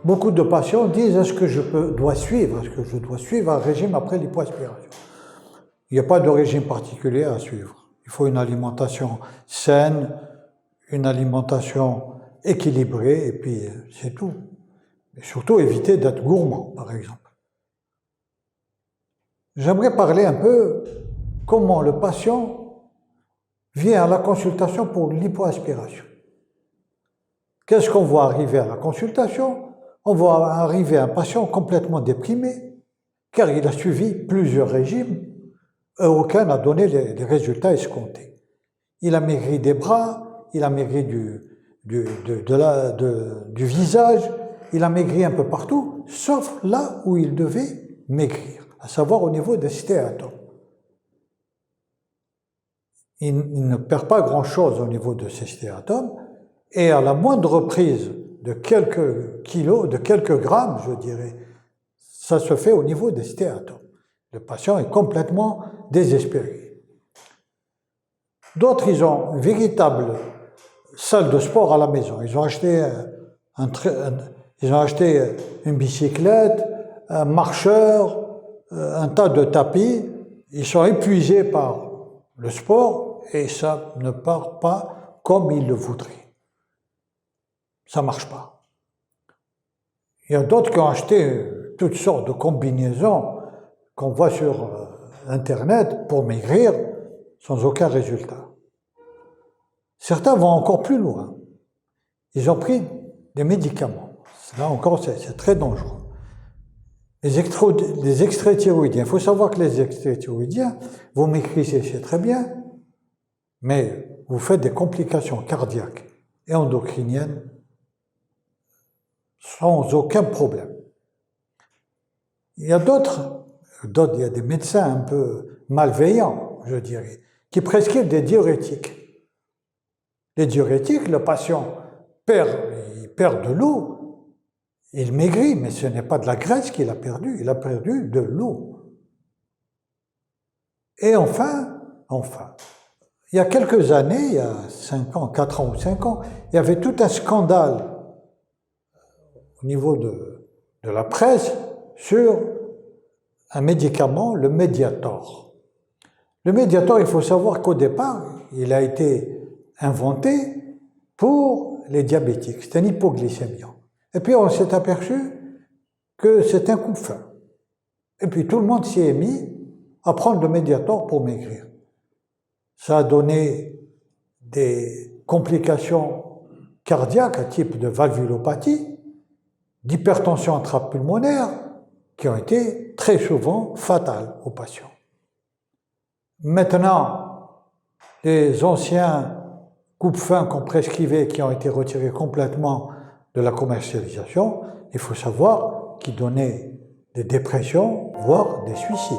beaucoup de patients disent est-ce que dois suivre un régime après l'hypoaspiration? Il n'y a pas de régime particulier à suivre. Il faut une alimentation saine, une alimentation équilibrée, et puis c'est tout. Et surtout éviter d'être gourmand, par exemple. J'aimerais parler un peu comment le patient vient à la consultation pour l'hypoaspiration. Qu'est-ce qu'on voit arriver à la consultation? On voit arriver un patient complètement déprimé, car il a suivi plusieurs régimes, et aucun n'a donné les résultats escomptés. Il a maigri des bras, il a maigri du visage, il a maigri un peu partout, sauf là où il devait maigrir, à savoir au niveau des stéatomes. Il ne perd pas grand-chose au niveau de ces stéatomes, et à la moindre prise de quelques kilos, de quelques grammes, je dirais, ça se fait au niveau des stéatomes. Le patient est complètement désespéré. D'autres, ils ont une véritable salle de sport à la maison. Ils ont acheté une bicyclette, un marcheur, un tas de tapis. Ils sont épuisés par le sport et ça ne part pas comme ils le voudraient. Ça ne marche pas. Il y a d'autres qui ont acheté toutes sortes de combinaisons qu'on voit sur Internet pour maigrir sans aucun résultat. Certains vont encore plus loin. Ils ont pris des médicaments. Là encore, c'est très dangereux. Les extraits thyroïdiens. Il faut savoir que les extraits thyroïdiens, vous maigrissez, c'est très bien, mais vous faites des complications cardiaques et endocriniennes sans aucun problème. Il y a il y a des médecins un peu malveillants, je dirais, qui prescrivent des diurétiques. Les diurétiques, le patient perd de l'eau, il maigrit, mais ce n'est pas de la graisse qu'il a perdu, il a perdu de l'eau. Et enfin, il y a quelques années, il y a 5 ans, 4 ans ou 5 ans, il y avait tout un scandale au niveau de la presse sur un médicament, le Mediator. Le Mediator, il faut savoir qu'au départ, il a été inventé pour les diabétiques, c'est un hypoglycémiant. Et puis on s'est aperçu que c'est un coup de fin. Et puis tout le monde s'y est mis à prendre le Mediator pour maigrir. Ça a donné des complications cardiaques à type de valvulopathie, d'hypertension intrapulmonaire, qui ont été très souvent fatales aux patients. Maintenant, les anciens coupe-faim qu'on prescrivait, qui ont été retirés complètement de la commercialisation, il faut savoir qu'ils donnaient des dépressions, voire des suicides.